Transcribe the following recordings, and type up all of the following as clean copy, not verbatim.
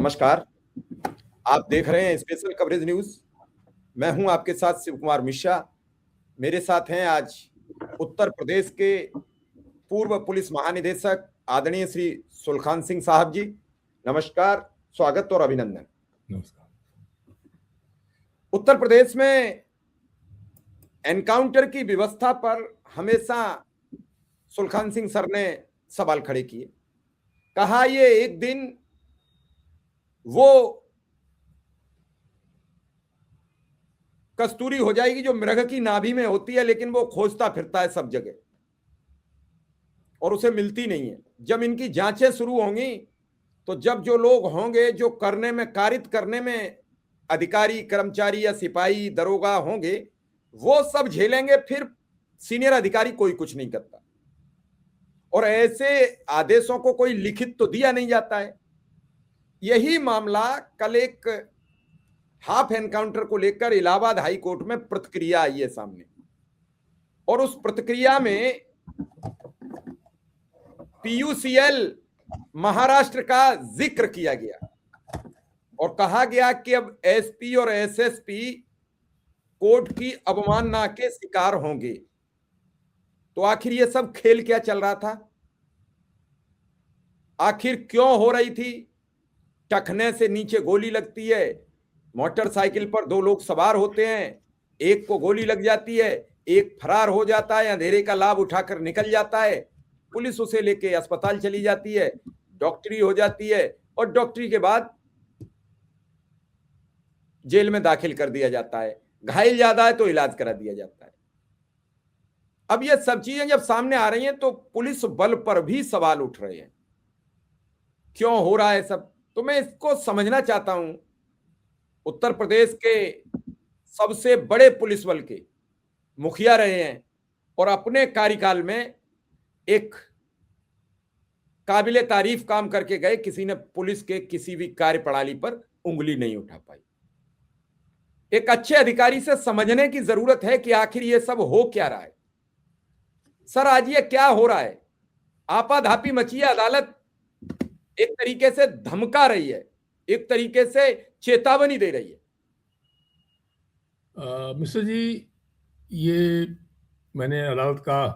नमस्कार। आप देख रहे हैं स्पेशल कवरेज न्यूज। मैं हूं आपके साथ शिव कुमार मिश्रा। मेरे साथ हैं आज उत्तर प्रदेश के पूर्व पुलिस महानिदेशक आदरणीय श्री सुलखान सिंह साहब जी। नमस्कार, स्वागत और अभिनंदन। नमस्कार। उत्तर प्रदेश में एनकाउंटर की व्यवस्था पर हमेशा सुलखान सिंह सर ने सवाल खड़े किए। कहा ये एक दिन वो कस्तूरी हो जाएगी जो मृग की नाभि में होती है, लेकिन वो खोजता फिरता है सब जगह और उसे मिलती नहीं है। जब इनकी जांचें शुरू होंगी तो जब जो लोग होंगे जो करने में कारित करने में अधिकारी कर्मचारी या सिपाही दरोगा होंगे वो सब झेलेंगे, फिर सीनियर अधिकारी कोई कुछ नहीं करता। और ऐसे आदेशों को कोई लिखित तो दिया नहीं जाता है। यही मामला कल एक हाफ एनकाउंटर को लेकर इलाहाबाद हाई कोर्ट में प्रतिक्रिया आई है सामने, और उस प्रतिक्रिया में पीयूसीएल महाराष्ट्र का जिक्र किया गया और कहा गया कि अब एसपी और एसएसपी कोर्ट की अवमानना के शिकार होंगे। तो आखिर ये सब खेल क्या चल रहा था? आखिर क्यों हो रही थी? टखने से नीचे गोली लगती है, मोटरसाइकिल पर दो लोग सवार होते हैं, एक को गोली लग जाती है, एक फरार हो जाता है, अंधेरे का लाभ उठाकर निकल जाता है, पुलिस उसे लेके अस्पताल चली जाती है, डॉक्टरी हो जाती है और डॉक्टरी के बाद जेल में दाखिल कर दिया जाता है। घायल ज्यादा है तो इलाज करा दिया जाता है। अब ये सब चीजें जब सामने आ रही हैं तो पुलिस बल पर भी सवाल उठ रहे हैं, क्यों हो रहा है सब? तो मैं इसको समझना चाहता हूं। उत्तर प्रदेश के सबसे बड़े पुलिस बल के मुखिया रहे हैं और अपने कार्यकाल में एक काबिले तारीफ काम करके गए। किसी ने पुलिस के किसी भी कार्य प्रणाली पर उंगली नहीं उठा पाई। एक अच्छे अधिकारी से समझने की जरूरत है कि आखिर ये सब हो क्या रहा है। सर, आज ये क्या हो रहा है? आपाधापी मची है। अदालत एक तरीके से धमका रही है, एक तरीके से चेतावनी दे रही है। मिश्र जी, ये मैंने अदालत का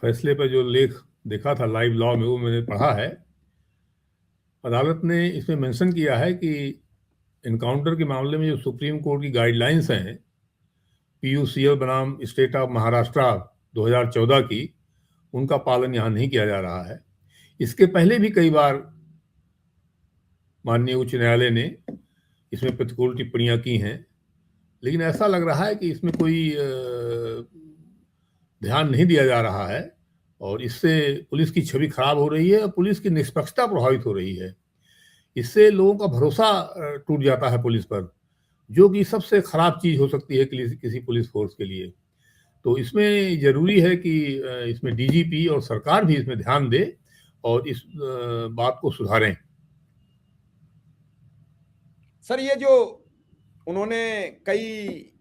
फैसले पर जो लेख देखा था लाइव लॉ में, वो मैंने पढ़ा है। अदालत ने इसमें मेंशन किया है कि इनकाउंटर के मामले में जो सुप्रीम कोर्ट की गाइडलाइंस हैं, पीयूसीएल बनाम स्टेट ऑफ महाराष्ट्र 2014 की, उनका पालन यहाँ नहीं किया जा रहा है। इसके पहले भी कई बार माननीय उच्च न्यायालय ने इसमें प्रतिकूल टिप्पणियां की हैं, लेकिन ऐसा लग रहा है कि इसमें कोई ध्यान नहीं दिया जा रहा है और इससे पुलिस की छवि खराब हो रही है और पुलिस की निष्पक्षता प्रभावित हो रही है। इससे लोगों का भरोसा टूट जाता है पुलिस पर, जो कि सबसे खराब चीज हो सकती है किसी पुलिस फोर्स के लिए। तो इसमें जरूरी है कि इसमें डीजीपी और सरकार भी इसमें ध्यान दे और इस बात को सुधारें। सर, ये जो उन्होंने कई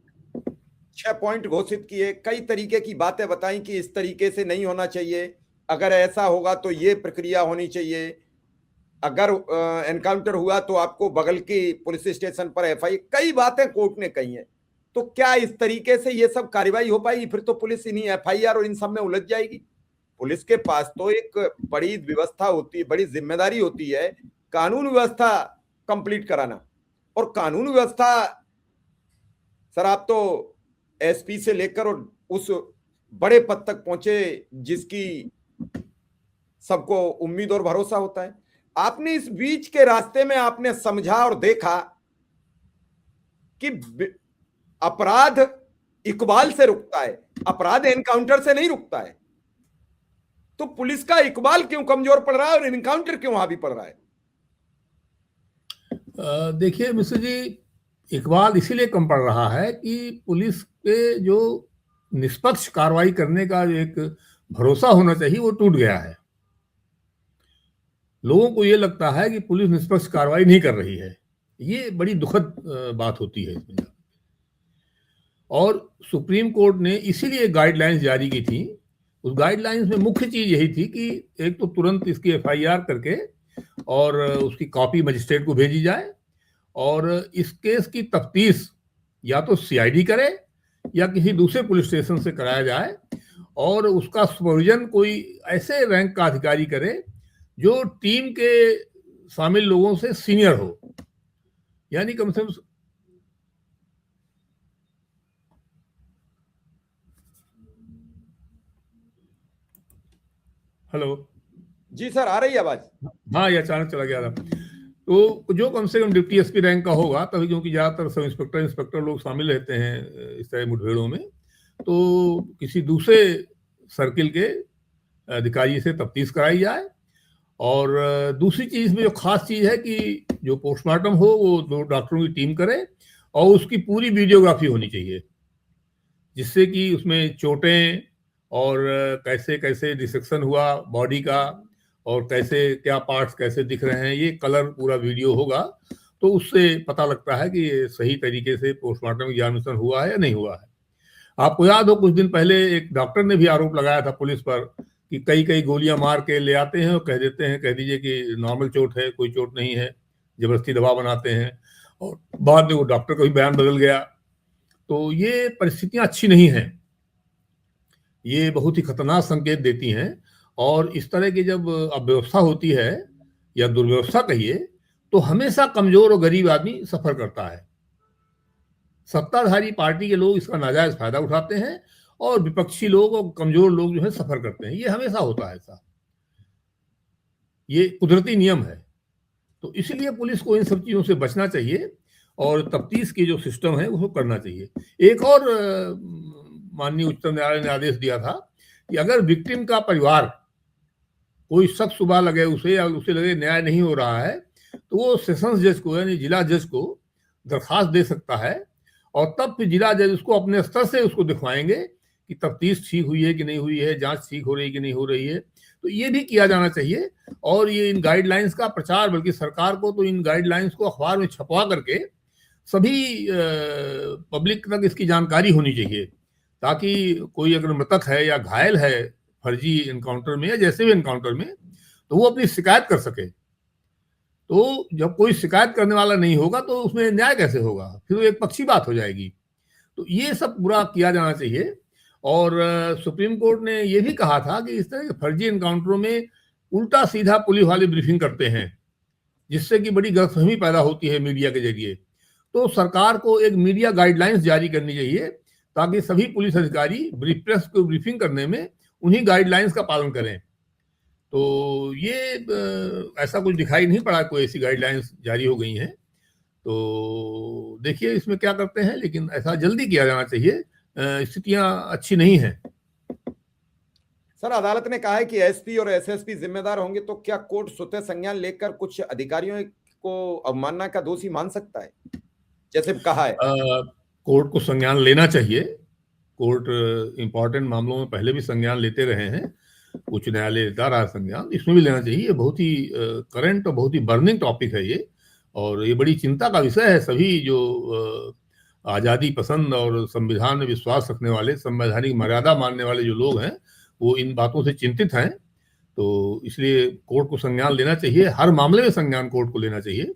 6 पॉइंट घोषित किए, कई तरीके की बातें बताई कि इस तरीके से नहीं होना चाहिए, अगर ऐसा होगा तो ये प्रक्रिया होनी चाहिए, अगर एनकाउंटर हुआ तो आपको बगल की पुलिस स्टेशन पर एफआईआर, कई बातें कोर्ट ने कही हैं। तो क्या इस तरीके से ये सब कार्रवाई हो पाएगी? फिर तो पुलिस इन्हीं एफआईआर और इन सब में उलझ जाएगी। पुलिस के पास तो एक बड़ी व्यवस्था होती है, बड़ी जिम्मेदारी होती है कानून व्यवस्था कंप्लीट कराना। और कानून व्यवस्था, सर, आप तो एसपी से लेकर और उस बड़े पद तक पहुंचे जिसकी सबको उम्मीद और भरोसा होता है। आपने इस बीच के रास्ते में आपने समझा और देखा कि अपराध इकबाल से रुकता है, अपराध एनकाउंटर से नहीं रुकता है। तो पुलिस का इकबाल क्यों कमजोर पड़ रहा है और एनकाउंटर क्यों हावी पड़ रहा है? देखिए मिश्र जी, इकबाल इसीलिए कम पड़ रहा है कि पुलिस पे जो निष्पक्ष कार्रवाई करने का जो एक भरोसा होना चाहिए वो टूट गया है। लोगों को ये लगता है कि पुलिस निष्पक्ष कार्रवाई नहीं कर रही है। ये बड़ी दुखद बात होती है इसमें। और सुप्रीम कोर्ट ने इसीलिए गाइडलाइंस जारी की थी। उस गाइडलाइंस में मुख्य चीज यही थी कि एक तो तुरंत इसकी एफआईआर करके और उसकी कॉपी मजिस्ट्रेट को भेजी जाए और इस केस की तफ्तीश या तो सीआईडी करे या किसी दूसरे पुलिस स्टेशन से कराया जाए और उसका सुपरविजन कोई ऐसे रैंक का अधिकारी करे जो टीम के शामिल लोगों से सीनियर हो, यानी कम से कम हेलो जी सर, आ रही है आवाज? हाँ, ये अचानक चला गया था। तो जो कम से कम डिप्टी एसपी रैंक का होगा, तभी, क्योंकि ज्यादातर सब इंस्पेक्टर लोग शामिल रहते हैं इस तरह मुठभेड़ों में, तो किसी दूसरे सर्किल के अधिकारी से तफ्तीश कराई जाए। और दूसरी चीज में जो खास चीज है कि जो पोस्टमार्टम हो वो 2 डॉक्टरों की टीम करे और उसकी पूरी वीडियोग्राफी होनी चाहिए, जिससे कि उसमें चोटें और कैसे कैसे डिसेक्शन हुआ बॉडी का और कैसे क्या पार्ट्स कैसे दिख रहे हैं, ये कलर पूरा वीडियो होगा, तो उससे पता लगता है कि ये सही तरीके से पोस्टमार्टम एग्जामिनेशन हुआ है या नहीं हुआ है। आपको याद हो कुछ दिन पहले एक डॉक्टर ने भी आरोप लगाया था पुलिस पर कि कई कई गोलियां मार के ले आते हैं और कह देते हैं, कह दीजिए कि नॉर्मल चोट है, कोई चोट नहीं है, जबरदस्ती दवा बनाते हैं और बाद में वो डॉक्टर का भी बयान बदल गया। तो ये परिस्थितियां अच्छी नहीं हैं, ये बहुत ही खतरनाक संकेत देती हैं। और इस तरह की जब अव्यवस्था होती है या दुर्व्यवस्था कहिए, तो हमेशा कमजोर और गरीब आदमी सफर करता है। सत्ताधारी पार्टी के लोग इसका नाजायज फायदा उठाते हैं और विपक्षी लोग और कमजोर लोग जो है सफर करते हैं। ये हमेशा होता है ऐसा, ये कुदरती नियम है। तो इसलिए पुलिस को इन सब चीजों से बचना चाहिए और तफ्तीश की जो सिस्टम है उसको करना चाहिए। एक और माननीय उच्चतम न्यायालय ने आदेश दिया था कि अगर विक्टिम का परिवार कोई शक शुबा लगे उसे या उसे लगे न्याय नहीं हो रहा है, तो वो सेशंस जज को यानी जिला जज को दरखास्त दे सकता है और तब फिर जिला जज उसको अपने स्तर से उसको दिखवाएंगे कि तफ्तीश ठीक हुई है कि नहीं हुई है, जांच ठीक हो रही है कि नहीं हो रही है। तो ये भी किया जाना चाहिए और ये इन गाइडलाइंस का प्रचार, बल्कि सरकार को तो इन गाइडलाइंस को अखबार में छपवा करके सभी पब्लिक तक इसकी जानकारी होनी चाहिए, ताकि कोई अगर मृतक है या घायल है फर्जी एनकाउंटर में या जैसे भी एनकाउंटर में, तो वो अपनी शिकायत कर सके। तो जब कोई शिकायत करने वाला नहीं होगा तो उसमें न्याय कैसे होगा, फिर वो एक पक्षी बात हो जाएगी। तो ये सब पूरा किया जाना चाहिए। और सुप्रीम कोर्ट ने ये भी कहा था कि इस तरह के फर्जी एनकाउंटरों में उल्टा सीधा पुलिस वाले ब्रीफिंग करते हैं, जिससे कि बड़ी गलतफहमी पैदा होती है मीडिया के जरिए। तो सरकार को एक मीडिया गाइडलाइंस जारी करनी चाहिए ताकि सभी पुलिस अधिकारी प्रेस को ब्रीफिंग करने में उन्हीं गाइडलाइंस का पालन करें। तो ये ऐसा कुछ दिखाई नहीं पड़ा, कोई ऐसी गाइडलाइंस जारी हो गई हैं। तो देखिए इसमें क्या करते हैं, लेकिन ऐसा जल्दी किया जाना चाहिए, स्थितियां अच्छी नहीं हैं। सर, अदालत ने कहा है कि एसपी और एसएसपी जिम्मेदार होंगे, तो क्या कोर्ट स्वतः संज्ञान लेकर कुछ अधिकारियों को अवमानना का दोषी मान सकता है, जैसे कहा है? कोर्ट को संज्ञान लेना चाहिए। कोर्ट इंपॉर्टेंट मामलों में पहले भी संज्ञान लेते रहे हैं, उच्च न्यायालय लेता रहा संज्ञान, इसमें भी लेना चाहिए। ये बहुत ही करंट और बहुत ही बर्निंग टॉपिक है ये, और ये बड़ी चिंता का विषय है। सभी जो आज़ादी पसंद और संविधान में विश्वास रखने वाले, संवैधानिक मर्यादा मानने वाले जो लोग हैं, वो इन बातों से चिंतित हैं। तो इसलिए कोर्ट को संज्ञान लेना चाहिए, हर मामले में संज्ञान कोर्ट को लेना चाहिए।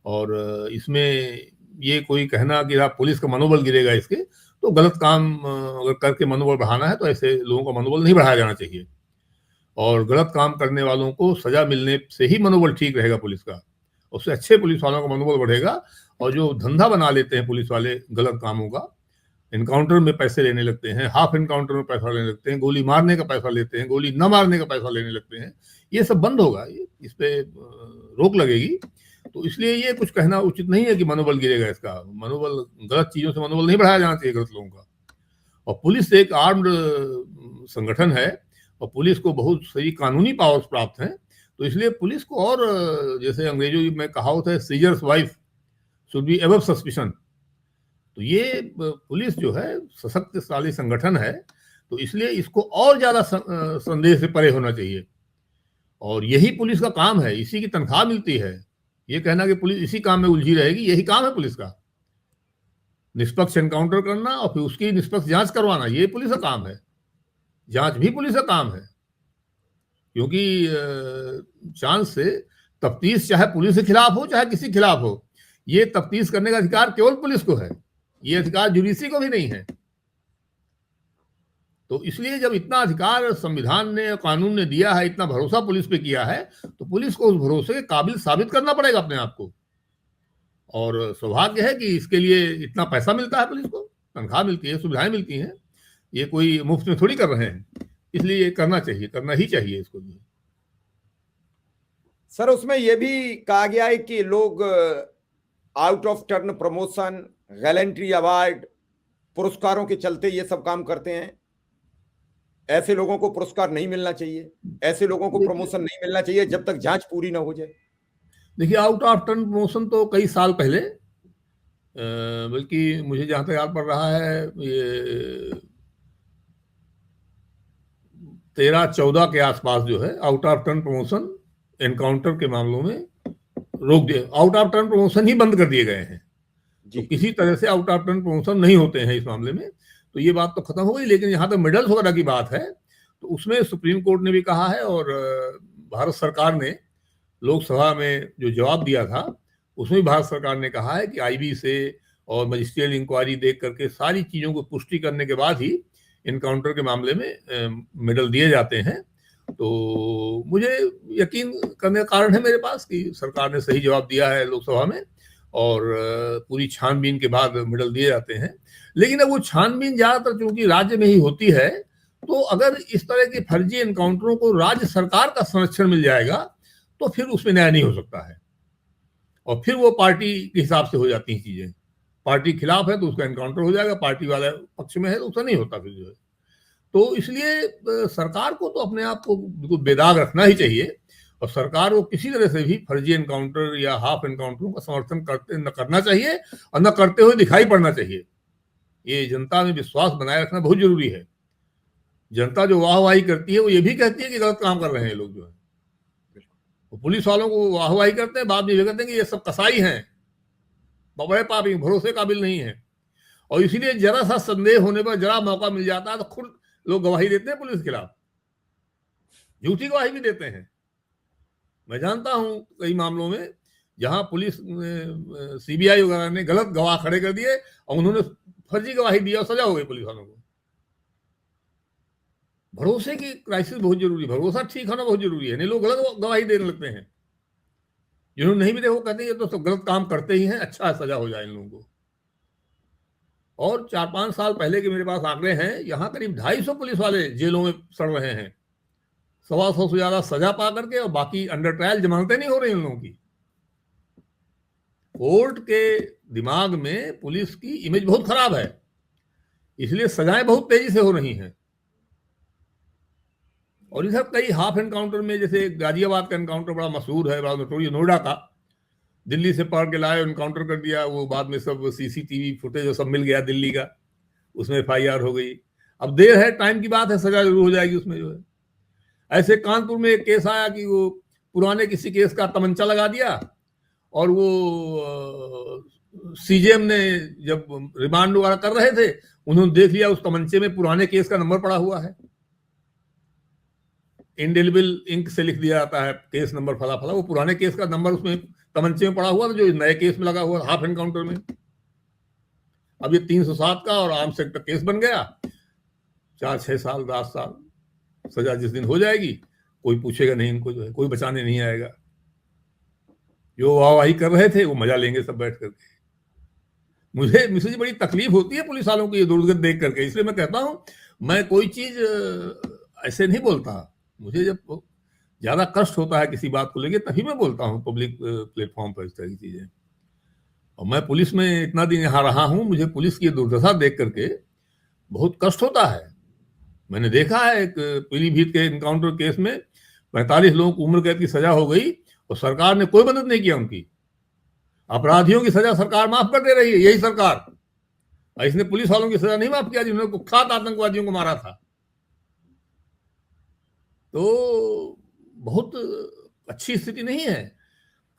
और इसमें ये कोई कहना कि आप पुलिस का मनोबल गिरेगा इसके, तो गलत काम अगर करके मनोबल बढ़ाना है तो ऐसे लोगों का मनोबल नहीं बढ़ाया जाना चाहिए। और गलत काम करने वालों को सजा मिलने से ही मनोबल ठीक रहेगा पुलिस का, उससे अच्छे पुलिस वालों का मनोबल बढ़ेगा। और जो धंधा बना लेते हैं पुलिस वाले गलत कामों का, एनकाउंटर में पैसे लेने लगते हैं, हाफ एनकाउंटर में पैसा लेने लगते हैं, गोली मारने का पैसा लेते हैं, गोली न मारने का पैसा लेने लगते हैं, ये सब बंद होगा, इस पे रोक लगेगी। तो इसलिए ये कुछ कहना उचित नहीं है कि मनोबल गिरेगा इसका। मनोबल, गलत चीजों से मनोबल नहीं बढ़ाया जाना चाहिए गलत लोगों का। और पुलिस एक आर्म्ड संगठन है और पुलिस को बहुत सही कानूनी पावर्स प्राप्त हैं। तो इसलिए पुलिस को, और जैसे अंग्रेजों में कहावत है, seizures wife should be above suspicion. तो ये पुलिस जो है सशक्तिशाली संगठन है, तो इसलिए इसको और ज्यादा संदेह से परे होना चाहिए। और यही पुलिस का काम है, इसी की तनख्वाह मिलती है। ये कहना कि पुलिस इसी काम में उलझी रहेगी, यही काम है पुलिस का, निष्पक्ष एनकाउंटर करना और फिर उसकी निष्पक्ष जांच करवाना, ये पुलिस का काम है। जांच भी पुलिस का काम है, क्योंकि चांस से तफ्तीश चाहे पुलिस के खिलाफ हो चाहे किसी खिलाफ हो, ये तफ्तीश करने का अधिकार केवल पुलिस को है, ये अधिकार जुडिशरी को भी नहीं है। तो इसलिए जब इतना अधिकार संविधान ने, कानून ने दिया है, इतना भरोसा पुलिस पे किया है, तो पुलिस को उस भरोसे के काबिल साबित करना पड़ेगा अपने आप को। और सौभाग्य है कि इसके लिए इतना पैसा मिलता है पुलिस को, तनख्वाह मिलती है, सुविधाएं मिलती हैं, ये कोई मुफ्त में थोड़ी कर रहे हैं, इसलिए ये करना चाहिए, करना ही चाहिए इसको भी। सर उसमें यह भी कहा गया है कि लोग out of turn promotion, gallantry award, पुरस्कारों के चलते ये सब काम करते हैं। ऐसे लोगों को पुरस्कार नहीं मिलना चाहिए, ऐसे लोगों को प्रमोशन नहीं मिलना चाहिए जब तक जांच पूरी ना हो जाए। देखिए, आउट ऑफ टर्न प्रमोशन तो कई साल पहले, बल्कि मुझे जहां तक याद पड़ रहा है, ये 13-14 के आसपास जो है out of turn promotion encounter के मामलों में रोक दिए, आउट ऑफ टर्न प्रमोशन ही बंद कर दिए गए हैं। तो किसी तरह से आउट ऑफ टर्न प्रमोशन नहीं होते हैं इस मामले में, तो ये बात तो खत्म हो गई। लेकिन यहाँ तक मेडल्स वगैरह की बात है, तो उसमें सुप्रीम कोर्ट ने भी कहा है और भारत सरकार ने लोकसभा में जो जवाब दिया था उसमें भारत सरकार ने कहा है कि आईबी से और मजिस्ट्रियल इंक्वायरी देख करके सारी चीजों को पुष्टि करने के बाद ही इनकाउंटर के मामले में मेडल दिए जाते हैं। तो मुझे यकीन करने का कारण है मेरे पास कि सरकार ने सही जवाब दिया है लोकसभा में, और पूरी छानबीन के बाद मेडल दिए जाते हैं। लेकिन अब वो छानबीन ज्यादातर चूंकि राज्य में ही होती है, तो अगर इस तरह के फर्जी एनकाउंटरों को राज्य सरकार का संरक्षण मिल जाएगा तो फिर उसमें न्याय नहीं हो सकता है, और फिर वो पार्टी के हिसाब से हो जाती हैं चीजें। पार्टी खिलाफ है तो उसका एनकाउंटर हो जाएगा, पार्टी वाले पक्ष में है तो उसका नहीं होता फिर जो है। तो इसलिए सरकार को तो अपने आप को बिल्कुल बेदाग रखना ही चाहिए, और सरकार को किसी तरह से भी फर्जी एनकाउंटर या हाफ एनकाउंटरों का समर्थन न करना चाहिए और न करते हुए दिखाई पड़ना चाहिए। ये जनता में विश्वास बनाए रखना बहुत जरूरी है। जनता जो वाहवाही करती है वो ये भी कहती है कि गलत काम कर रहे हैं लोग जो है, वो पुलिस वालों को वाहवाही करते हैं, बाद में ये कहते हैं कि ये सब कसाई हैं, बड़े पापी, भरोसे काबिल नहीं है। और इसीलिए जरा सा संदेह होने पर, जरा मौका मिल जाता है तो खुद लोग गवाही देते हैं पुलिस के खिलाफ, झूठी गवाही भी देते हैं। मैं जानता हूं कई मामलों में जहां पुलिस सीबीआई वगैरह ने गलत गवाह खड़े कर दिए और उन्होंने फर्जी गवाही दी और सजा हो गई पुलिस वालों को। भरोसे की क्राइसिस बहुत जरूरी है, भरोसा ठीक होना बहुत जरूरी है, नहीं लोग गलत गवाही देने लगते हैं। जिन्होंने नहीं भी देखो कहते हैं ये तो सब गलत काम करते ही हैं, अच्छा सजा हो जाए इन लोगों को। और 4-5 साल पहले के मेरे पास आंकड़े हैं, यहाँ करीब 250 पुलिस वाले जेलों में सड़ रहे हैं, 125 से ज्यादा सजा पा करके, और बाकी अंडर ट्रायल जमानतें नहीं हो रही इन लोगों की। कोर्ट के दिमाग में पुलिस की इमेज बहुत खराब है, इसलिए सजाएं बहुत तेजी से हो रही हैं। और इधर कई हाफ एनकाउंटर में, जैसे गाजियाबाद का एनकाउंटर बड़ा मशहूर है, बड़ा नोटोरियस, नोएडा का, दिल्ली से पकड़ के लाए, एनकाउंटर कर दिया, वो बाद में सब सीसीटीवी फुटेज सब मिल गया दिल्ली का, उसमें एफआईआर हो गई। अब देर है, टाइम की बात है, सजा जरूर हो जाएगी उसमें जो है। ऐसे कानपुर में एक केस आया कि वो पुराने किसी केस का तमंचा लगा दिया, और वो सीजेएम ने जब रिमांड वगैरह कर रहे थे, उन्होंने देख लिया उस तमंचे में पुराने केस का नंबर पड़ा हुआ है, इंडेलिबल इंक से लिख दिया जाता है केस नंबर फला फला, वो पुराने केस का नंबर उसमें तमंचे में पड़ा हुआ था जो नए केस में लगा हुआ हाफ एनकाउंटर में। अब ये 307 का और आर्म्स एक्ट का केस बन गया, 4-6 साल 10 साल सजा जिस दिन हो जाएगी कोई पूछेगा नहीं इनको, जो है कोई बचाने नहीं आएगा। जो वाहवाही कर रहे थे वो मजा लेंगे सब बैठ करके। मुझे बड़ी तकलीफ होती है पुलिस वालों की ये दुर्गत देख करके, इसलिए मैं कहता हूं मैं कोई चीज ऐसे नहीं बोलता। मुझे जब ज्यादा कष्ट होता है किसी बात को लेके तभी मैं बोलता हूँ पब्लिक प्लेटफॉर्म पर इस तरह की चीजें। और मैं पुलिस में इतना दिन यहाँ रहा हूँ, मुझे पुलिस की दुर्दशा देख करके बहुत कष्ट होता है। मैंने देखा है एक पीलीभीत के एनकाउंटर केस में 45 लोगों को उम्र कैद की सजा हो गई और सरकार ने कोई मदद नहीं किया उनकी। अपराधियों की सजा सरकार माफ कर दे रही है, यही सरकार। इसने पुलिस वालों की सजा नहीं माफ किया जिन्होंने कुख्यात आतंकवादियों को मारा था। तो बहुत अच्छी स्थिति नहीं है,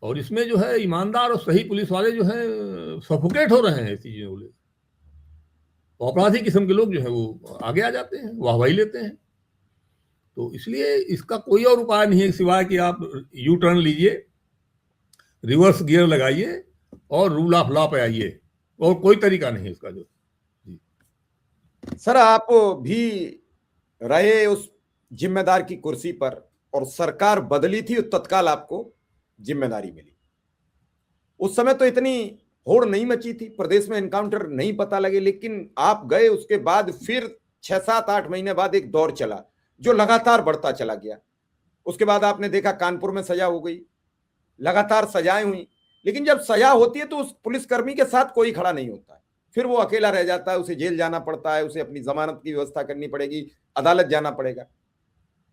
और इसमें जो है ईमानदार और सही पुलिस वाले जो है सफोकेट हो रहे हैं ऐसी चीजों को। अपराधी किस्म के लोग जो है वो आगे आ जाते हैं, वाहवाही लेते हैं। तो इसलिए इसका कोई और उपाय नहीं है सिवाय कि आप यू टर्न लीजिए रिवर्स गियर लगाइए और रूल ऑफ लॉ पे आइए, और कोई तरीका नहीं इसका। जो सर आप भी रहे उस जिम्मेदार की कुर्सी पर और सरकार बदली थी, तत्काल आपको जिम्मेदारी मिली। उस समय तो इतनी होड़ नहीं मची थी, प्रदेश में एनकाउंटर नहीं पता लगे, लेकिन आप गए उसके बाद फिर 6-7-8 महीने बाद एक दौर चला जो लगातार बढ़ता चला गया। उसके बाद आपने देखा कानपुर में सजा हो गई, लगातार सजाएं हुई, लेकिन जब सजा होती है तो उस पुलिसकर्मी के साथ कोई खड़ा नहीं होता है, फिर वो अकेला रह जाता है, उसे जेल जाना पड़ता है, उसे अपनी जमानत की व्यवस्था करनी पड़ेगी, अदालत जाना पड़ेगा।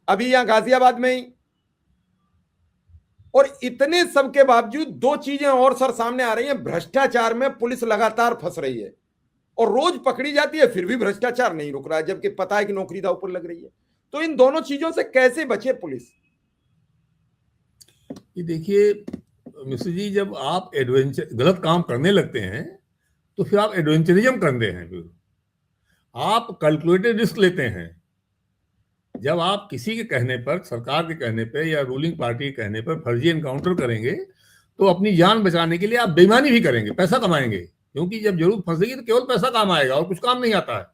अभी यहां गाजियाबाद में ही, और इतने सब के बावजूद दो चीजें और सर सामने आ रही हैं। भ्रष्टाचार में पुलिस लगातार फंस रही है और रोज पकड़ी जाती है, फिर भी भ्रष्टाचार नहीं रुक रहा है, जबकि पता है कि नौकरी दांव पर लग रही है। तो इन दोनों चीजों से कैसे बचे पुलिस? ये देखिए मिश्र जी, जब आप एडवेंचर गलत काम करने लगते हैं तो फिर आप एडवेंचरिज्म करते हैं, फिर आप कैलकुलेटेड रिस्क लेते हैं। जब आप किसी के कहने पर, सरकार के कहने पर या रूलिंग पार्टी के कहने पर फर्जी एनकाउंटर करेंगे तो अपनी जान बचाने के लिए आप बेईमानी भी करेंगे, पैसा कमाएंगे, क्योंकि जब जरूरत फंसेगी तो केवल पैसा काम आएगा और कुछ काम नहीं आता है।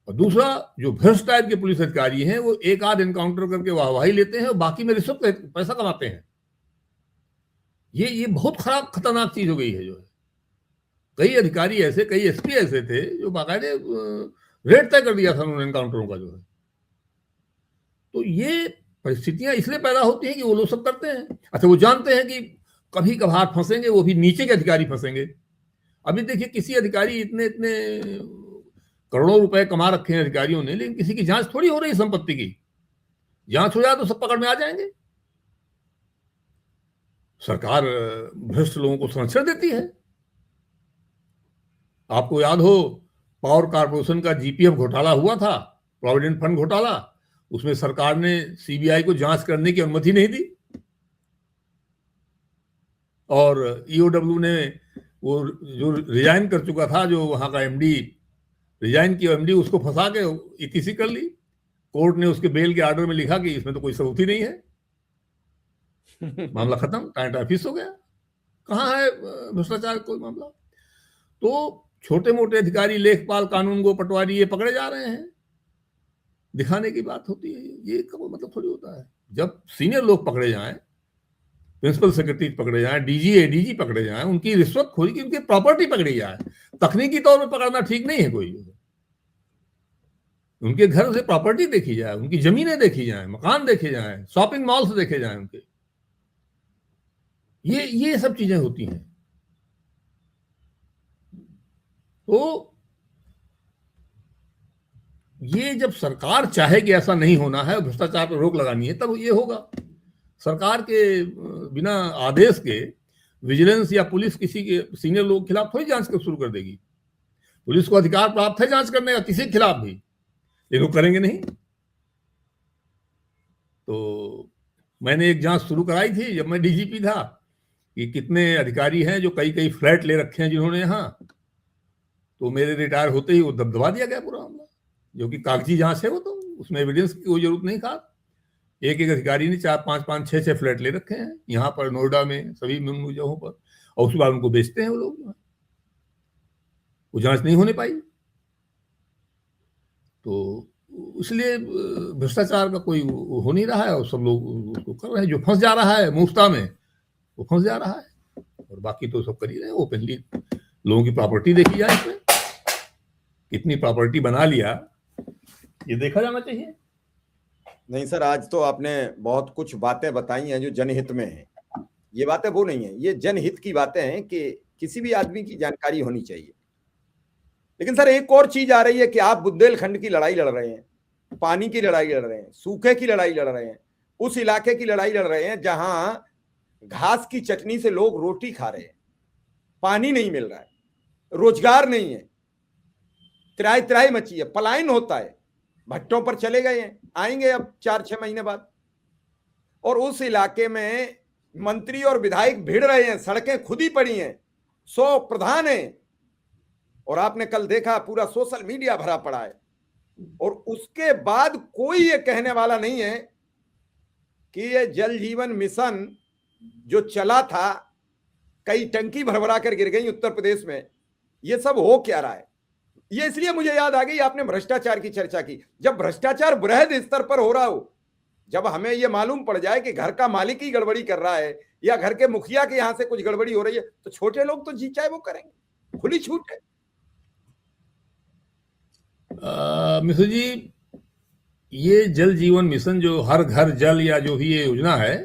और दूसरा, जो भ्रष्ट टाइप के पुलिस अधिकारी हैं वो एक आध एनकाउंटर करके वाहवाही लेते हैं और बाकी में रिश्वत पैसा कमाते हैं। ये बहुत खराब खतरनाक चीज हो गई है। जो है कई अधिकारी ऐसे, कई एसपी ऐसे थे जो बाकायदे रेट तय कर दिया था उन्होंने एनकाउंटरों का। जो है तो ये परिस्थितियां इसलिए पैदा होती हैं कि वो लोग सब करते हैं। अच्छा, वो जानते हैं कि कभी कभार फंसेंगे, वो भी नीचे के अधिकारी फंसेंगे। अभी देखिए किसी अधिकारी इतने इतने करोड़ों रुपए कमा रखे हैं अधिकारियों ने, लेकिन किसी की जांच थोड़ी हो रही संपत्ति की। जांच हो जाए तो सब पकड़ में आ जाएंगे। सरकार भ्रष्ट लोगों को संरक्षण देती है। आपको याद हो पावर कॉर्पोरेशन का जीपीएफ घोटाला हुआ था, प्रोविडेंट फंड घोटाला। उसमें सरकार ने सीबीआई को जांच करने की अनुमति नहीं दी और ईओडब्ल्यू ने वो जो रिजाइन कर चुका था, जो वहां का एमडी रिजाइन किया, एमडी उसको फंसा के ईटीसी कर ली। कोर्ट ने उसके बेल के ऑर्डर में लिखा कि इसमें तो कोई सबूत ही नहीं है, मामला खत्म, टाइम ऑफिस हो गया। कहाँ है भ्रष्टाचार कोई मामला? तो छोटे मोटे अधिकारी, लेखपाल, कानून गो, पटवारी, ये पकड़े जा रहे हैं, दिखाने की बात होती है। ये का मतलब थोड़ी होता है। जब सीनियर लोग पकड़े जाएं, प्रिंसिपल सेक्रेटरी पकड़े जाएं, डीजी एडीजी पकड़े जाएं, उनकी रिश्वतखोरी की, उनकी प्रॉपर्टी पकड़ी जाए। तकनीकी तौर पर पकड़ना ठीक नहीं है कोई, उनके घर से प्रॉपर्टी देखी जाए, उनकी जमीनें देखी जाए, मकान देखे जाए, शॉपिंग मॉल्स देखे जाए उनके। ये सब चीजें होती हैं। तो ये जब सरकार चाहे कि ऐसा नहीं होना है, भ्रष्टाचार पर रोक लगानी है, तब ये होगा। सरकार के बिना आदेश के विजिलेंस या पुलिस किसी के सीनियर लोगों के खिलाफ थोड़ी जांच शुरू कर देगी। पुलिस को अधिकार प्राप्त है जांच करने का किसी के खिलाफ भी, लेकिन वो करेंगे नहीं। तो मैंने एक जांच शुरू कराई थी जब मैं डीजीपी था कि कितने अधिकारी हैं जो कई कई फ्लैट ले रखे हैं जिन्होंने यहाँ। तो मेरे रिटायर होते ही वो दबदबा दिया गया पूरा मामला, जो कि कागजी जांच है वो, तो उसमें एविडेंस की कोई जरूरत नहीं था। एक एक अधिकारी ने 4-5-5, 6-6 फ्लैट ले रखे हैं यहाँ पर, नोएडा में, सभी जगहों पर, और उसके बाद उनको बेचते हैं वो लोग। वो जांच नहीं होने पाई। तो इसलिए भ्रष्टाचार का कोई हो नहीं रहा है और सब लोग उसको कर रहे हैं। जो फंस जा रहा है मुफ्ता में वो फंस जा रहा है, और बाकी तो सब कर ही रहे हैं। ओपनली लोगों की प्रॉपर्टी देखी जाए, इसमें कितनी प्रॉपर्टी बना लिया, ये देखा जाना चाहिए। नहीं सर, आज तो आपने बहुत कुछ बातें बताई हैं जो जनहित में हैं। ये बातें वो नहीं है, ये जनहित की बातें हैं कि किसी भी आदमी की जानकारी होनी चाहिए। लेकिन सर एक और चीज आ रही है कि आप बुंदेलखंड की लड़ाई लड़ रहे हैं, पानी की लड़ाई लड़ रहे हैं, सूखे की लड़ाई लड़ रहे हैं, उस इलाके की लड़ाई लड़ रहे हैं जहां घास की चटनी से लोग रोटी खा रहे हैं, पानी नहीं मिल रहा है, रोजगार नहीं है, त्राही त्राही मची है, पलायन होता है, भट्टों पर चले गए हैं, आएंगे अब 4-6 महीने बाद। और उस इलाके में मंत्री और विधायक भिड़ रहे हैं, सड़कें खुदी पड़ी हैं, 100 प्रधान हैं, और आपने कल देखा पूरा सोशल मीडिया भरा पड़ा है। और उसके बाद कोई ये कहने वाला नहीं है कि ये जल जीवन मिशन जो चला था, कई टंकी भरभरा कर गिर गई उत्तर प्रदेश में। ये सब हो क्या रहा है? ये इसलिए मुझे याद आ गई, आपने भ्रष्टाचार की चर्चा की। जब भ्रष्टाचार बृहद स्तर पर हो रहा हो, जब हमें यह मालूम पड़ जाए कि घर का मालिक ही गड़बड़ी कर रहा है या घर के मुखिया के यहां से कुछ गड़बड़ी हो रही है, तो छोटे लोग तो जी चाहे वो करेंगे, खुली छूट है। मिश्र जी, ये जल जीवन मिशन जो हर घर जल या जो भी ये योजना है,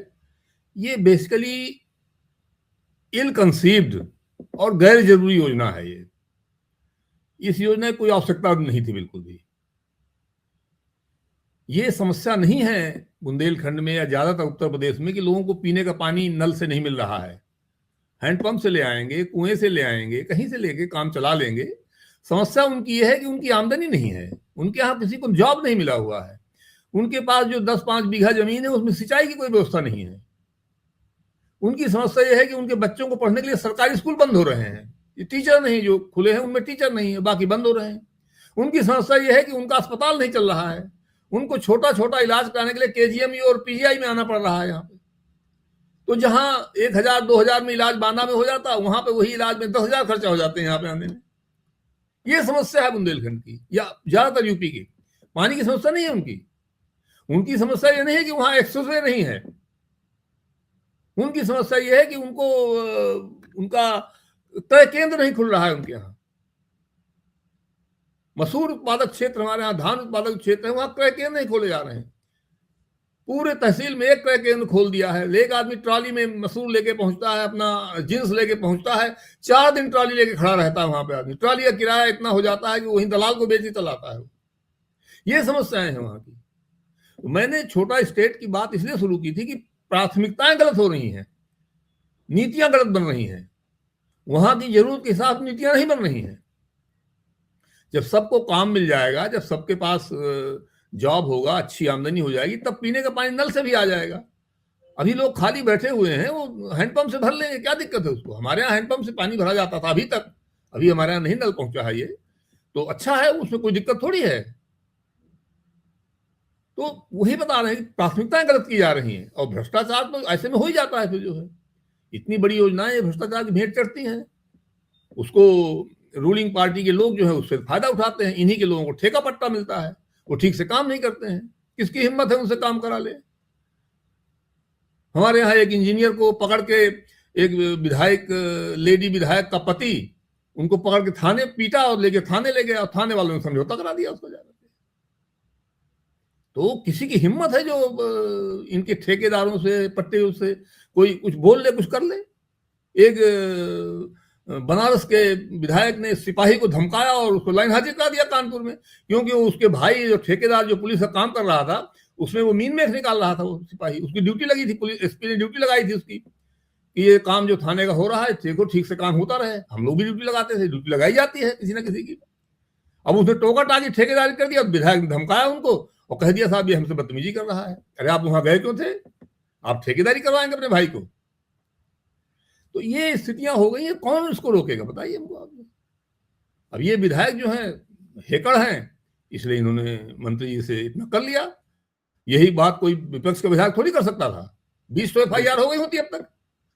ये बेसिकली इल कंसीव्ड और गैर जरूरी योजना है। ये इस योजना की कोई आवश्यकता नहीं थी बिल्कुल भी। ये समस्या नहीं है बुंदेलखंड में या ज्यादातर उत्तर प्रदेश में कि लोगों को पीने का पानी नल से नहीं मिल रहा है। हैंडपंप से ले आएंगे, कुएं से ले आएंगे, कहीं से लेके काम चला लेंगे। समस्या उनकी यह है कि उनकी आमदनी नहीं है, उनके यहाँ किसी को जॉब नहीं मिला हुआ है, उनके पास जो 10-5 बीघा जमीन है उसमें सिंचाई की कोई व्यवस्था नहीं है। उनकी समस्या यह है कि उनके बच्चों को पढ़ने के लिए सरकारी स्कूल बंद हो रहे हैं, ये टीचर नहीं, जो खुले हैं उनमें टीचर नहीं है, बाकी बंद हो रहे हैं। उनकी समस्या यह है कि उनका अस्पताल नहीं चल रहा है, उनको छोटा छोटा इलाज कराने के लिए केजीएमयू और पीजीआई में आना पड़ रहा है यहाँ पे। तो जहां 1000-2000 में इलाज बांदा में हो जाता, वहां पे वही इलाज में 10,000 खर्चा हो जाते हैं यहाँ पे आने में। ये समस्या है बुंदेलखंड की या ज्यादातर यूपी की। पानी की समस्या नहीं है उनकी। उनकी समस्या ये नहीं है कि वहां एक्सप्रेसवे नहीं है, उनकी समस्या ये है कि उनको उनका क्रय केंद्र नहीं खुल रहा है उनके यहाँ। मसूर उत्पादक क्षेत्र हमारे यहाँ, धान उत्पादक क्षेत्र है, वहां क्रय केंद्र नहीं खोले जा रहे हैं। पूरे तहसील में एक क्रय केंद्र खोल दिया है। एक आदमी ट्रॉली में मसूर लेके पहुंचता है, अपना जींस लेके पहुंचता है, 4 दिन ट्रॉली लेके खड़ा रहता है वहां पे आदमी। ट्रॉली का किराया इतना हो जाता है कि वहीं दलाल को बेच चलाता है। ये समस्याएं हैं वहां की। तो मैंने छोटा स्टेट की बात इसलिए शुरू की थी कि प्राथमिकताएं गलत हो रही हैं, नीतियां गलत बन रही हैं, वहां की जरूरत के हिसाब नीतियां नहीं बन रही हैं। जब सबको काम मिल जाएगा, जब सबके पास जॉब होगा, अच्छी आमदनी हो जाएगी, तब पीने का पानी नल से भी आ जाएगा। अभी लोग खाली बैठे हुए हैं, वो हैंडपंप से भर लेंगे, क्या दिक्कत है उसको? हमारे यहाँ हैंडपंप से पानी भरा जाता था अभी तक, अभी हमारे यहाँ नहीं नल पहुंचा है। ये तो अच्छा है, उसमें कोई दिक्कत थोड़ी है। तो वही बता रहे हैं कि प्राथमिकताएं गलत की जा रही हैं, और भ्रष्टाचार तो ऐसे में हो ही जाता है। फिर जो है इतनी बड़ी योजनाएं भ्रष्टाचार की भेंट चढ़ती हैं, उसको रूलिंग पार्टी के लोग जो है उससे फायदा उठाते हैं। इन्हीं के लोगों को ठेका पट्टा मिलता है, वो ठीक से काम नहीं करते हैं। किसकी हिम्मत है उनसे काम करा ले? हमारे यहाँ एक इंजीनियर को पकड़ के, एक विधायक, लेडी विधायक का पति, उनको पकड़ के थाने पीटा और लेके थाने ले गया, और थाने वालों ने समझौता करा दिया उसको जाकर। तो किसी की हिम्मत है जो इनके ठेकेदारों से, पट्टे से कोई कुछ बोल ले, कुछ कर ले? एक बनारस के विधायक ने सिपाही को धमकाया और उसको लाइन हाजिर करा दिया कानपुर में, क्योंकि उसके भाई जो ठेकेदार जो पुलिस का काम कर रहा था, उसमें वो मीन में निकाल रहा था। वो सिपाही, उसकी ड्यूटी लगी थी, पुलिस एसपी ने ड्यूटी लगाई थी उसकी कि ये काम जो थाने का हो रहा है, देखो ठीक से काम होता रहे। हम लोग भी ड्यूटी लगाते थे, ड्यूटी लगाई जाती है किसी ना किसी की। अब उसने टोका टाकी ठेकेदारी कर दिया, विधायक ने धमकाया उनको और कह दिया साहब ये हमसे बदतमीजी कर रहा है। अरे आप वहां गए क्यों थे? आप ठेकेदारी करवाएंगे अपने भाई को? तो ये स्थितियां हो गई हैं, कौन इसको रोकेगा बताइए हमको आप। अब ये विधायक जो है हेकड़ हैं, इसलिए इन्होंने मंत्री जी से इतना कर लिया। यही बात कोई विपक्ष का विधायक थोड़ी कर सकता था। 20 तो FIR हो गई होती अब तक।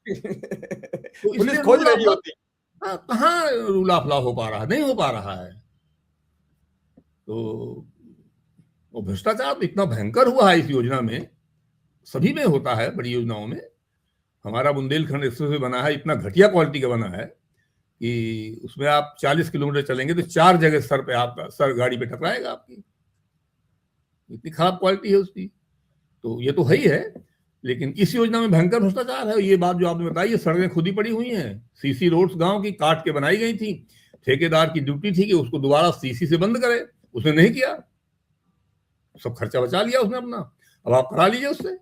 तो पुलिस खोज रही होती। कहाँ रूल ऑफ लॉ हो पा रहा है? नहीं हो पा रहा है। तो वो भ्रष्टाचार इतना भयंकर हुआ है इस योजना में, सभी में होता है, बड़ी योजनाओं में। हमारा बुंदेलखंड एक्सप्रेसवे बना है, इतना घटिया क्वालिटी का बना है कि उसमें आप 40 किलोमीटर चलेंगे तो 4 जगह सर पे आपका सर गाड़ी पे टकराएगा आपकी, इतनी खराब क्वालिटी है उसकी। तो ये तो है ही है, लेकिन इस योजना में भयंकर भ्रष्टाचार है। ये बात जो आपने बताई, ये सड़कें खुद ही पड़ी हुई हैं, सीसी रोड्स गांव की काट के बनाई गई थी। ठेकेदार की ड्यूटी थी कि उसको दोबारा सीसी से बंद करे, उसने नहीं किया, सब खर्चा बचा लिया उसने अपना। अब आप करा लीजिए उससे,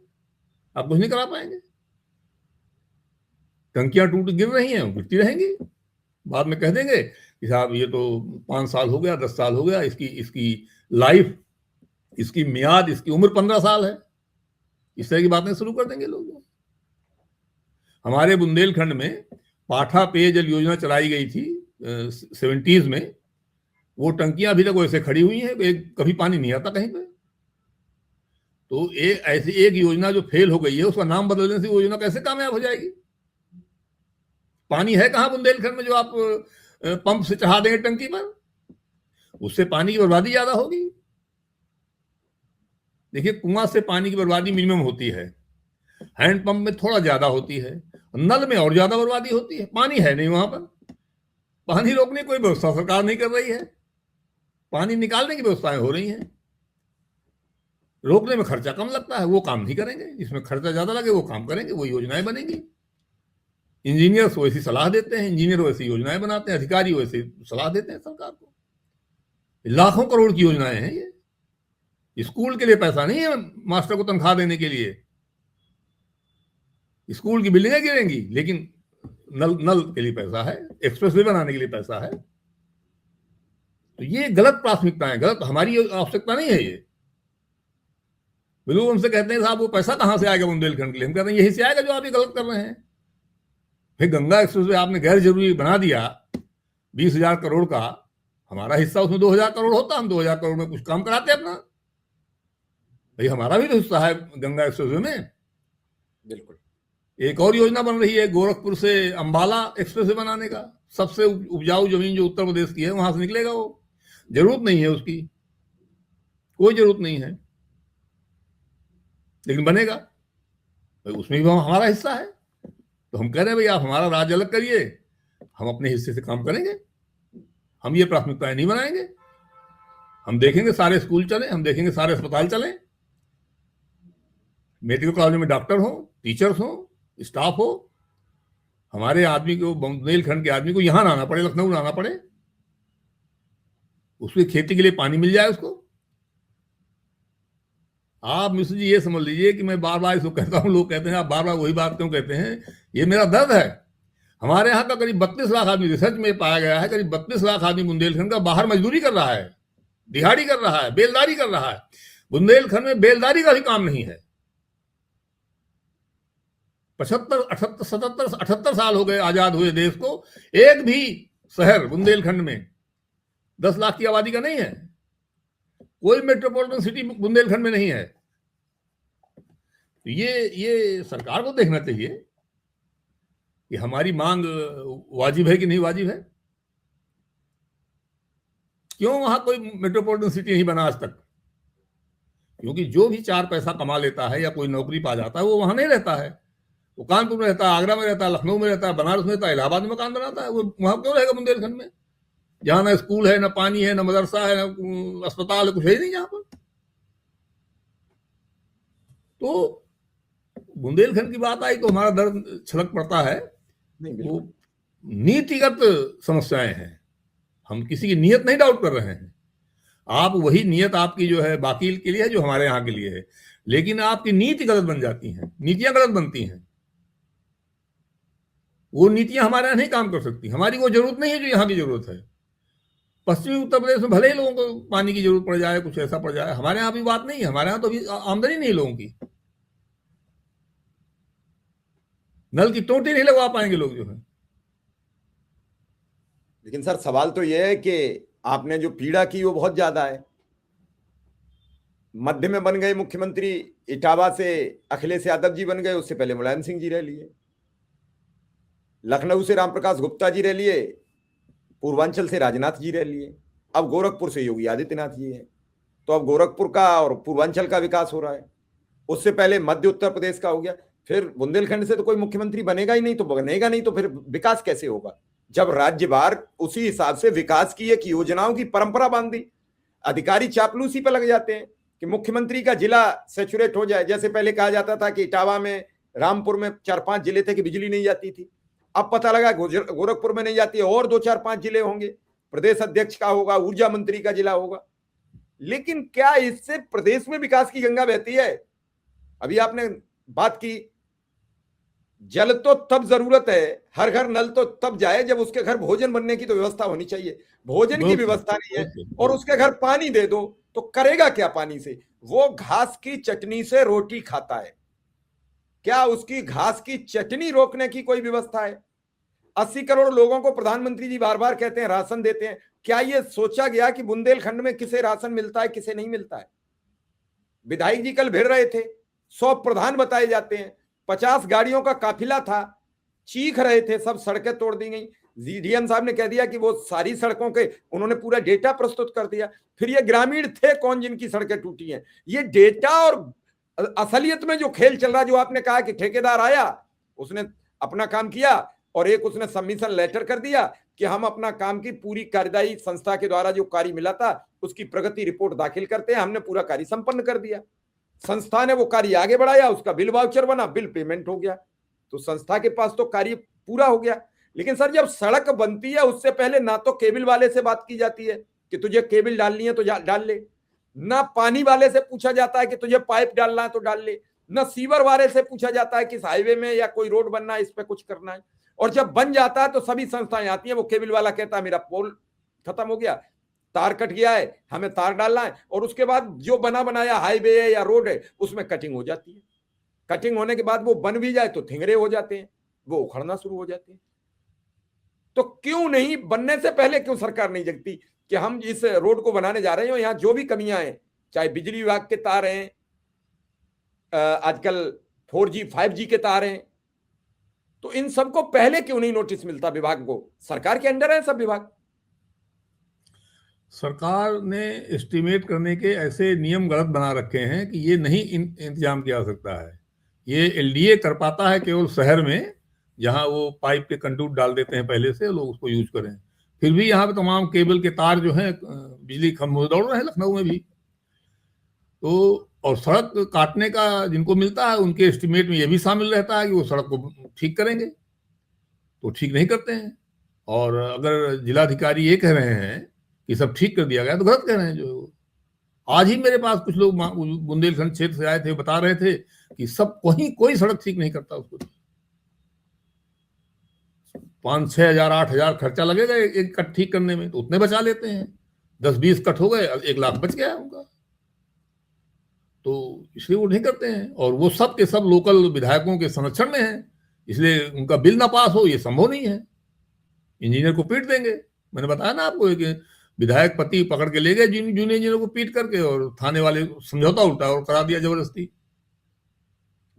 आप कुछ नहीं करा पाएंगे। टंकियां टूट गिर रही हैं, गिरती रहेंगी, बाद में कह देंगे कि साहब ये तो 5 साल हो गया, 10 साल हो गया, इसकी लाइफ, इसकी मियाद, इसकी उम्र 15 साल है। इस तरह की बातें शुरू कर देंगे लोग। हमारे बुंदेलखंड में पाठा पेयजल योजना चलाई गई थी 70s में, वो टंकियां अभी तक वैसे खड़ी हुई हैं, कभी पानी नहीं आता कहीं पे। तो ऐसी एक योजना जो फेल हो गई है उसका नाम बदलने से वो योजना कैसे कामयाब हो जाएगी? पानी है कहां बुंदेलखंड में जो आप पंप से चढ़ा देंगे टंकी पर? उससे पानी की बर्बादी ज्यादा होगी। देखिए, कुआं से पानी की बर्बादी मिनिमम होती है, हैंडपंप में थोड़ा ज्यादा होती है, नल में और ज्यादा बर्बादी होती है। पानी है नहीं वहां पर, पानी रोकने की कोई व्यवस्था सरकार नहीं कर रही है, पानी निकालने की व्यवस्थाएं हो रही हैं। रोकने में खर्चा कम लगता है, वो काम नहीं करेंगे। जिसमें खर्चा ज्यादा लगे वो काम करेंगे, वो योजनाएं बनेंगी। इंजीनियर्स वैसी सलाह देते हैं, इंजीनियर वैसी योजनाएं बनाते हैं, अधिकारी वैसे सलाह देते हैं सरकार को। लाखों करोड़ की योजनाएं हैं ये। स्कूल के लिए पैसा नहीं है मास्टर को तनख्वाह देने के लिए। स्कूल की बिल्डिंगें गिरेंगी लेकिन नल नल के लिए पैसा है, एक्सप्रेसवे बनाने के लिए पैसा है। तो ये गलत प्राथमिकताएं, गलत, हमारी आवश्यकता नहीं है ये। लोग हमसे कहते हैं साहब वो पैसा कहां से आएगा बुंदेलखंड के लिए? हम कहते हैं यही से आएगा जो आप ये गलत कर रहे हैं। फिर गंगा एक्सप्रेसवे आपने गैर जरूरी बना दिया 20,000 करोड़ का, हमारा हिस्सा उसमें 2,000 करोड़ होता, हम 2,000 करोड़ में कुछ काम कराते अपना। भाई हमारा भी तो हिस्सा है गंगा एक्सप्रेसवे में। बिल्कुल। एक और योजना बन रही है गोरखपुर से अंबाला एक्सप्रेसवे बनाने का। सबसे उपजाऊ जमीन जो उत्तर प्रदेश की है वहां से निकलेगा वो। जरूरत नहीं है उसकी, कोई जरूरत नहीं है, लेकिन बनेगा। भाई उसमें भी हमारा हिस्सा है। तो हम कह रहे हैं भाई आप हमारा राज्य अलग करिए, हम अपने हिस्से से काम करेंगे। हम ये प्राथमिकताएं नहीं बनाएंगे। हम देखेंगे सारे स्कूल चले, हम देखेंगे सारे अस्पताल चले, मेडिकल कॉलेज में डॉक्टर हो, टीचर्स हो, स्टाफ हो। हमारे आदमी को, बुंदेलखंड के आदमी को यहां आना पड़े, लखनऊ आना पड़े, उसकी खेती के लिए पानी मिल जाए उसको। आप मिश्र जी ये समझ लीजिए कि मैं बार बार इसको कहता हूं, लोग कहते हैं आप बार बार वही बात क्यों कहते हैं? ये मेरा दर्द है। हमारे यहाँ का करीब 32 लाख आदमी, रिसर्च में पाया गया है, करीब 32 लाख आदमी बुंदेलखंड का बाहर मजदूरी कर रहा है, दिहाड़ी कर रहा है, बेलदारी कर रहा है। बुंदेलखंड में बेलदारी का भी काम नहीं है। 75, 78, 77, 78 साल हो गए आजाद हुए देश को, एक भी शहर बुंदेलखंड में 10 लाख की आबादी का नहीं है। कोई मेट्रोपॉलिटन सिटी बुंदेलखंड में नहीं है। तो ये सरकार को देखना चाहिए कि हमारी मांग वाजिब है कि नहीं वाजिब है। क्यों वहां कोई मेट्रोपॉलिटन सिटी नहीं बना आज तक? क्योंकि जो भी 4 पैसा कमा लेता है या कोई नौकरी पा जाता है वो वहां नहीं रहता है। वो कानपुर में रहता है, आगरा में रहता है, लखनऊ में रहता है, बनारस में रहता है, इलाहाबाद में मकान बनाता है। वो वहां क्यों रहेगा बुंदेलखंड में, जहां ना स्कूल है, ना पानी है, ना मदरसा है, ना अस्पताल है, कुछ है नहीं जहां पर। तो बुंदेलखंड की बात आई तो हमारा दर्द छलक पड़ता है। वो नीतिगत समस्याएं हैं। हम किसी की नीयत नहीं डाउट कर रहे हैं। आप वही नीयत आपकी जो है बाकी के लिए है जो हमारे यहाँ के लिए है, लेकिन आपकी नीति गलत बन जाती हैं, नीतियां गलत बनती हैं। वो नीतियां हमारे यहाँ नहीं काम कर सकती। हमारी वो जरूरत नहीं है जो यहाँ की जरूरत है। पश्चिमी उत्तर प्रदेश में भले ही लोगों को पानी की जरूरत पड़ जाए, कुछ ऐसा पड़ जाए, हमारे यहाँ भी बात नहीं है। हमारे यहाँ तो अभी आमदनी नहीं है लोगों की, नल की टोटी नहीं लगवा पाएंगे लोग जो है। लेकिन सर सवाल तो यह है कि आपने जो पीड़ा की वो बहुत ज्यादा है। मध्य में बन गए मुख्यमंत्री, इटावा से अखिलेश यादव जी बन गए, उससे पहले मुलायम सिंह जी रह लिए, लखनऊ से रामप्रकाश गुप्ता जी रह लिए, पूर्वांचल से राजनाथ जी रह लिए, अब गोरखपुर से योगी आदित्यनाथ जी है। तो अब गोरखपुर का और पूर्वांचल का विकास हो रहा है। उससे पहले मध्य उत्तर प्रदेश का हो गया। फिर बुंदेलखंड से तो कोई मुख्यमंत्री बनेगा ही नहीं, तो बनेगा नहीं तो फिर विकास कैसे होगा? जब राज्यवार उसी हिसाब से विकास की एक योजनाओं की परंपरा बांधी, अधिकारी चापलूसी पे लग जाते हैं कि मुख्यमंत्री का जिला सैचुरेट हो जाए। जैसे पहले कहा जाता था कि इटावा में, रामपुर में 4-5 जिले थे कि बिजली नहीं जाती थी, अब पता लगा गोरखपुर में नहीं जाती है, और 2-4-5 जिले होंगे, प्रदेश अध्यक्ष का होगा, ऊर्जा मंत्री का जिला होगा। लेकिन क्या इससे प्रदेश में विकास की गंगा बहती है? अभी आपने बात की, जल तो तब जरूरत है, हर घर नल तो तब जाए जब उसके घर भोजन बनने की तो व्यवस्था होनी चाहिए। भोजन की व्यवस्था नहीं है और उसके घर पानी दे दो तो करेगा क्या पानी से? वो घास की चटनी से रोटी खाता है, क्या उसकी घास की चटनी रोकने की कोई व्यवस्था है? 80 करोड़ लोगों को प्रधानमंत्री जी बार बार कहते हैं राशन देते हैं। क्या यह सोचा गया कि बुंदेलखंड में किसे राशन मिलता है, किसे नहीं मिलता है? विधायक जी कल भिड़ रहे थे, 100 प्रधान बताए जाते हैं, 50 गाड़ियों का काफिला था, चीख रहे थे, सब सड़कें तोड़ दी गई। डीएम साहब ने कह दिया कि वो सारी सड़कों के उन्होंने पूरा डेटा प्रस्तुत कर दिया। फिर ये ग्रामीण थे कौन जिनकी सड़कें टूटी हैं? ये डेटा और असलियत में जो खेल चल रहा, जो आपने कहा कि ठेकेदार आया, उसने अपना काम किया और एक उसने सबमिशन लेटर कर दिया कि हम अपना काम की पूरी कार्यदायी संस्था के द्वारा जो कार्य मिला था उसकी प्रगति रिपोर्ट दाखिल करते हैं, हमने पूरा कार्य संपन्न कर दिया। संस्था ने वो कार्य आगे बढ़ाया, उसका बिल वाउचर बना, बिल पेमेंट हो गया, तो संस्था के पास तो कार्य पूरा हो गया। लेकिन सर जब सड़क बनती है उससे पहले ना तो केबल वाले से बात की जाती है कि तुझे केबल डालनी है तो डाल ले, ना पानी वाले से पूछा जाता है कि तुझे पाइप डालना है तो डाल ले, ना सीवर वाले से पूछा जाता है कि इस हाईवे में या कोई रोड बनना है, इस पे कुछ करना है। और जब बन जाता है तो सभी संस्थाएं आती हैं, वो केबल वाला कहता है मेरा पोल खत्म हो गया, तार कट गया है, हमें तार डालना है, और उसके बाद जो बना बनाया हाईवे है या रोड है उसमें कटिंग हो जाती है। कटिंग होने के बाद वो बन भी जाए तो थिंगरे हो जाते हैं, वो उखड़ना शुरू हो जाते हैं। तो क्यों नहीं बनने से पहले क्यों सरकार नहीं जगती कि हम इस रोड को बनाने जा रहे हैं, यहाँ जो भी कमियां हैं, चाहे बिजली विभाग के तार हैं, आजकल 4G 5G के तार हैं, तो इन सबको पहले क्यों नहीं नोटिस मिलता विभाग को? सरकार के अंडर है सब विभाग। सरकार ने एस्टिमेट करने के ऐसे नियम गलत बना रखे हैं कि ये नहीं इंतजाम किया जा सकता है। ये एलडीए कर पाता है केवल शहर में, जहां वो पाइप के कंडक्ट डाल देते हैं पहले से, लोग उसको यूज करें। फिर भी यहाँ पे तमाम केबल के तार जो हैं बिजली खंभों दौड़ रहे हैं लखनऊ में भी। तो और सड़क काटने का जिनको मिलता है उनके एस्टिमेट में ये भी शामिल रहता है कि वो सड़क को ठीक करेंगे, तो ठीक नहीं करते हैं। और अगर जिलाधिकारी ये कह रहे हैं कि सब ठीक कर दिया गया तो गलत कह रहे हैं। जो आज ही मेरे पास कुछ लोग बुंदेलखंड क्षेत्र से आए थे, बता रहे थे कि सब कोई सड़क ठीक नहीं करता, उसको 5-6 हजार 8 हजार खर्चा लगेगा एक कट ठीक करने में, तो उतने बचा लेते हैं। 10-20 कट हो गए, 1 लाख बच गया उनका, तो इसलिए वो नहीं करते हैं। और वो सब के सब लोकल विधायकों के संरक्षण में है, इसलिए उनका बिल ना पास हो ये संभव नहीं है। इंजीनियर को पीट देंगे। मैंने बताया ना आपको कि विधायक पति पकड़ के ले गए जूनियर इंजीनियर को पीट करके, और थाने वाले समझौता उल्टा और करा दिया जबरदस्ती।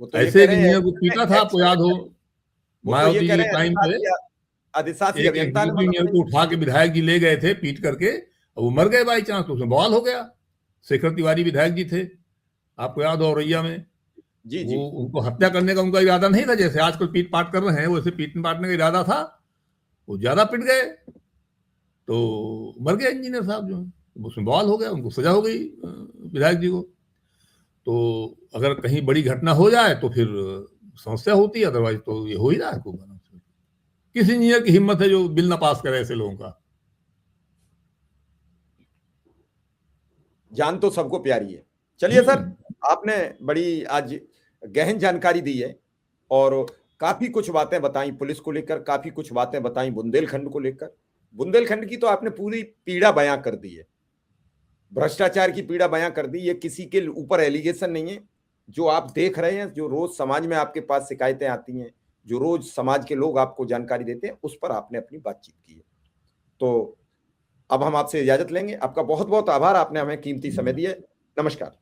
तो ऐसे इंजीनियर को पीटा था, आपको याद हो मायावती जी के टाइम पे अधिशासी अभियंता इंजीनियर को उठा के विधायक जी ले गए थे पीट करके, वो मर गए बाई चांस, तो उसमें बवाल हो गया। शेखर तिवारी विधायक जी थे, आपको याद हो, औरैया में। जी वो उनको हत्या करने का उनका इरादा नहीं था, जैसे आजकल पीट पाट कर रहे हैं, वैसे पीटने पाटने का इरादा था। वो ज्यादा पिट गए तो मर गए इंजीनियर साहब जो है, उसमें बवाल हो गया, उनको सजा हो गई विधायक जी को। तो अगर कहीं बड़ी घटना हो जाए तो फिर समस्या होती है, अदरवाइज तो ये हो ही रहा है खूब। किस इंजीनियर की हिम्मत है जो बिल ना पास करे ऐसे लोगों का? जान तो सबको प्यारी है। चलिए सर, आपने बड़ी आज गहन जानकारी दी है और काफी कुछ बातें बताई पुलिस को लेकर, काफी कुछ बातें बताई बुंदेलखंड को लेकर। बुंदेलखंड की तो आपने पूरी पीड़ा बयां कर दी है, भ्रष्टाचार की पीड़ा बयां कर दी। ये किसी के ऊपर एलिगेशन नहीं है, जो आप देख रहे हैं, जो रोज समाज में आपके पास शिकायतें आती हैं, जो रोज समाज के लोग आपको जानकारी देते हैं, उस पर आपने अपनी बातचीत की है। तो अब हम आपसे इजाजत लेंगे। आपका बहुत बहुत आभार, आपने हमें कीमती समय दिया। नमस्कार।